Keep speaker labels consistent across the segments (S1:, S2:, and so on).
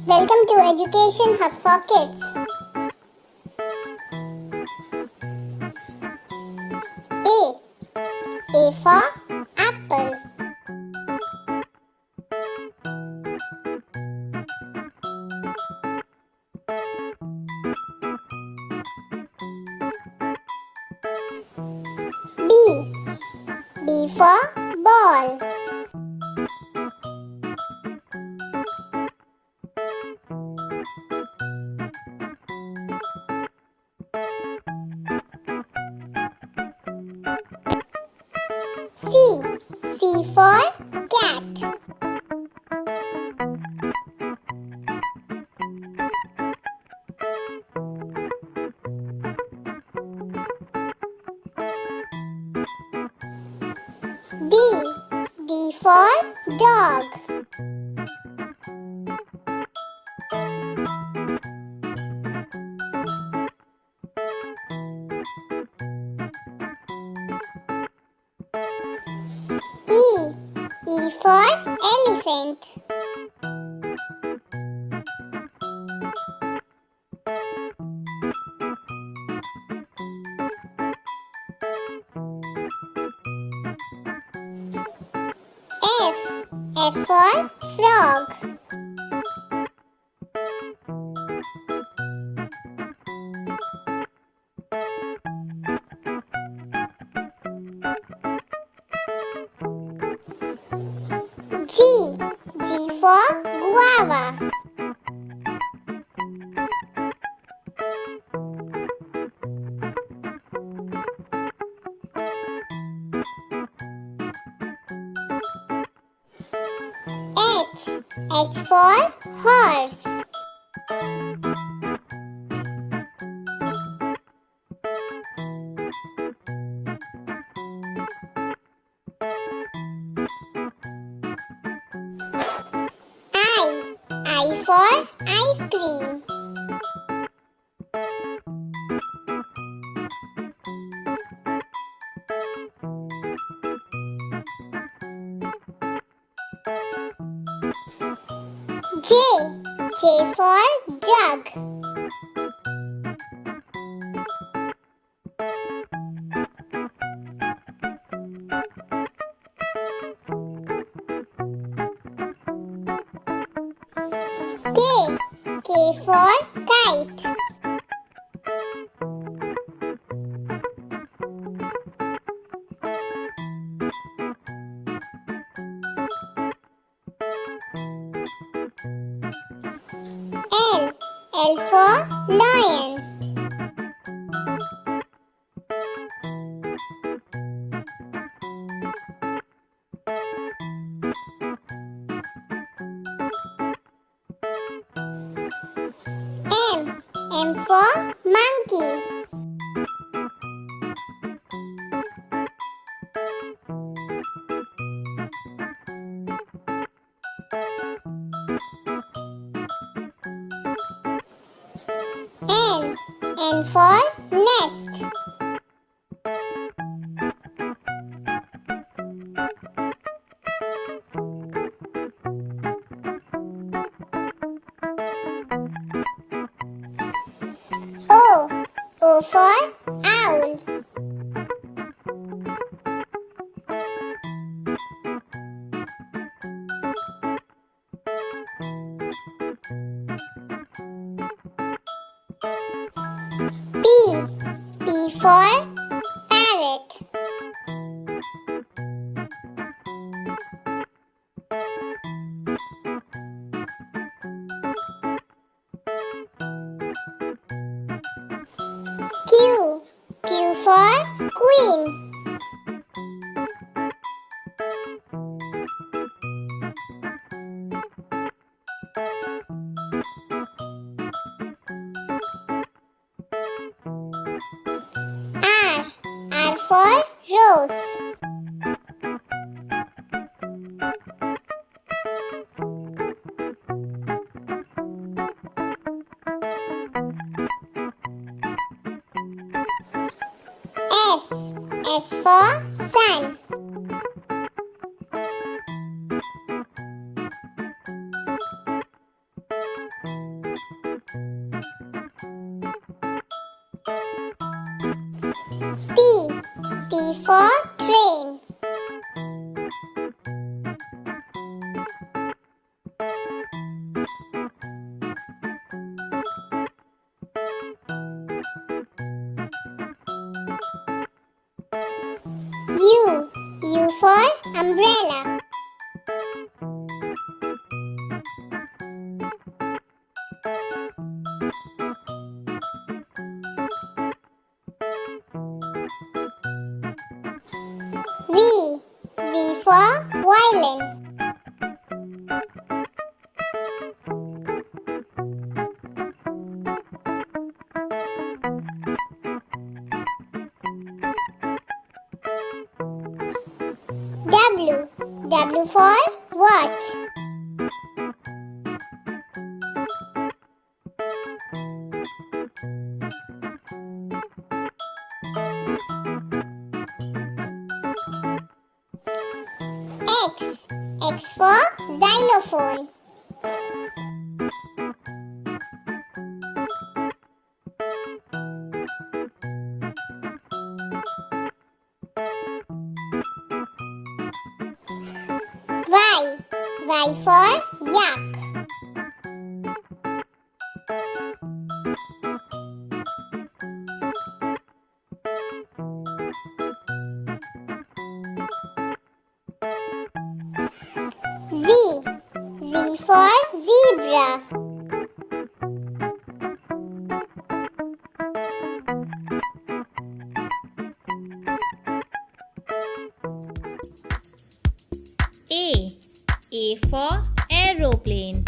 S1: Welcome to Education Hub for Kids. A for apple. B for ball. C for cat. D for dog. E for elephant. F for frog. G for guava. H for horse. I for ice cream. J for jug. K for kite. L for lion. M for monkey. N for nest. O for owl. P for parrot. Q for queen. R for rose. S for sun. U. U for umbrella. V. V for violin. W. W for watch. X. X for xylophone. Y. Y for yak. Z. Z for zebra.
S2: A. A for aeroplane.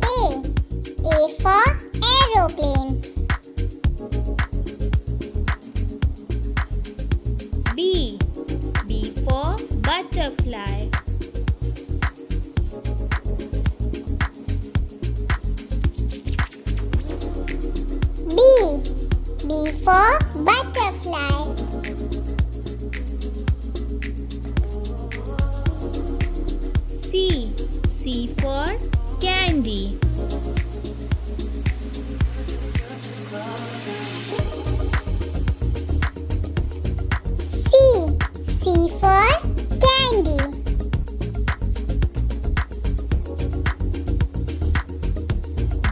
S1: A. A for aeroplane.
S2: B. B for butterfly.
S1: B. B for butterfly.
S2: C. C for candy.
S1: C. C for candy.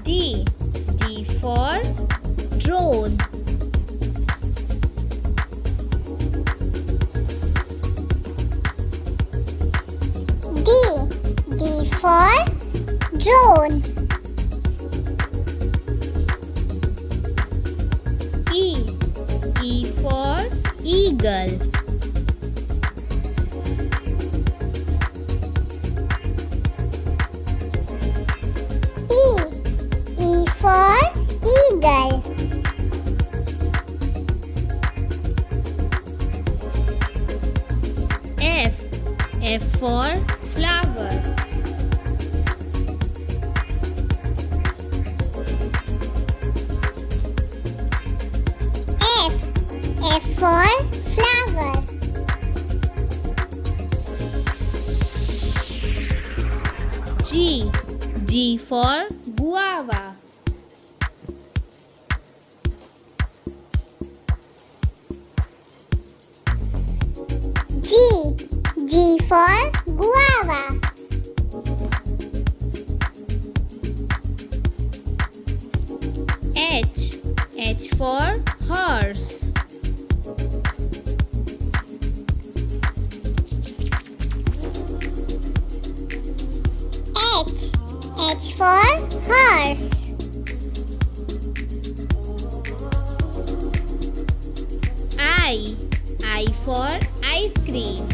S2: D. D for drone.
S1: D. D for drone.
S2: E. E for eagle.
S1: E. E for eagle.
S2: F. F for flower.
S1: F. F for flower.
S2: G. G for guava.
S1: G. G for guava.
S2: H. H for horse.
S1: H. H for horse.
S2: I. I for ice cream.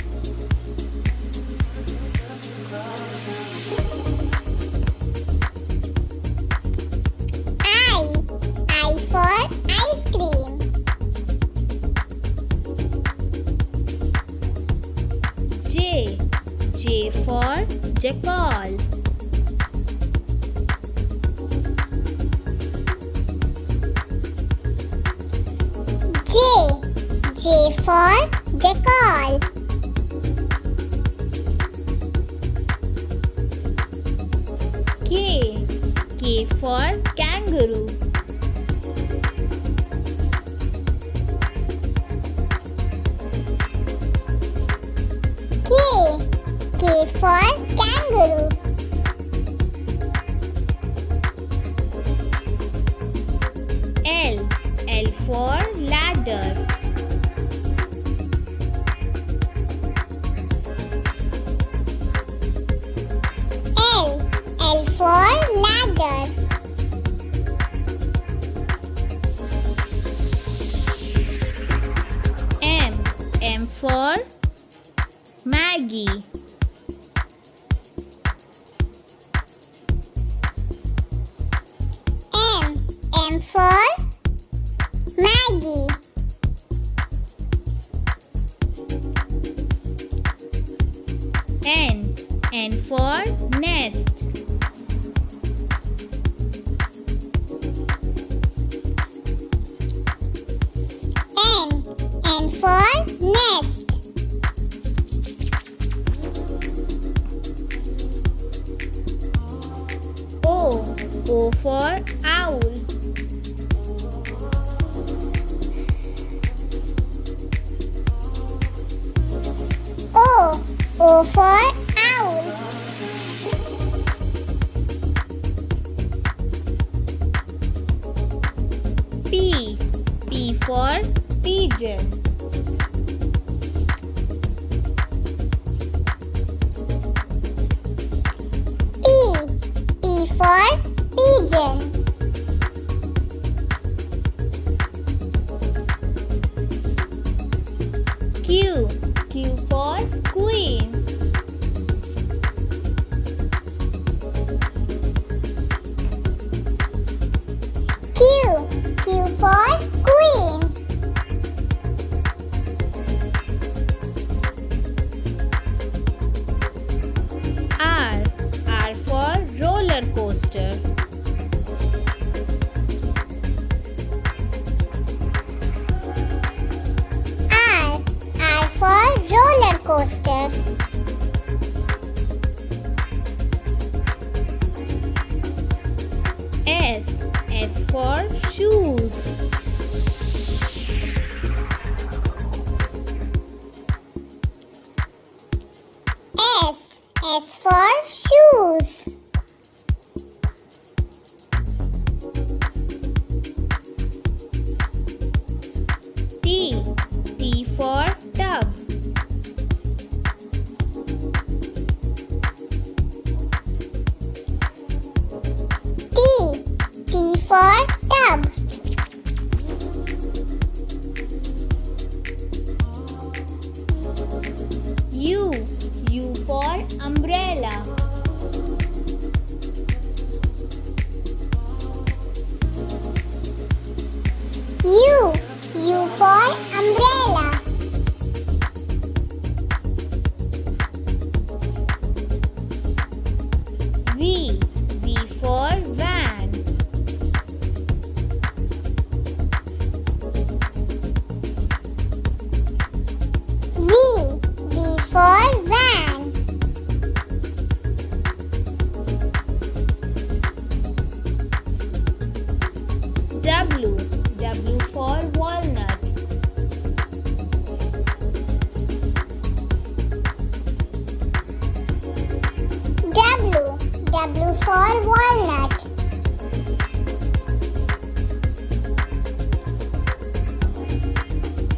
S1: I for ice cream.
S2: J. J for jackal.
S1: J. J for jackal.
S2: K. K for kangaroo.
S1: K. K for kangaroo.
S2: for Maggie.
S1: M for Maggie.
S2: N for nest.
S1: N for nest.
S2: O for owl.
S1: O for owl.
S2: P for pigeon.
S1: P for pigeon.
S2: Q for queen.
S1: Q for queen.
S2: R for roller coaster.
S1: R for roller coaster.
S2: S for shoes.
S1: S for shoes.
S2: T for tub.
S1: T for tub.
S2: U for umbrella.
S1: U for umbrella.
S2: V for van.
S1: V for van.
S2: W for walnut.
S1: W for walnut.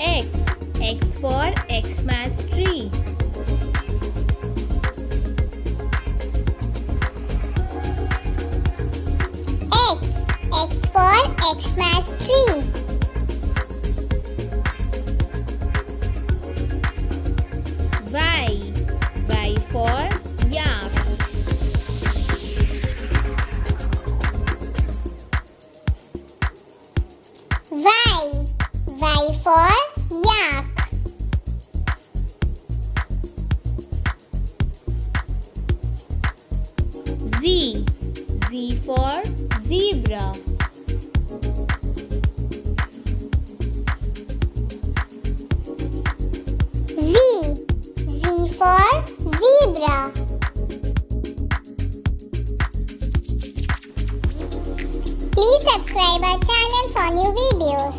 S2: X for Xmas tree.
S1: X for Xmas tree.
S2: Y for yak.
S1: Y for yak.
S2: Z for zebra.
S1: Z for zebra. Please subscribe our channel for new videos.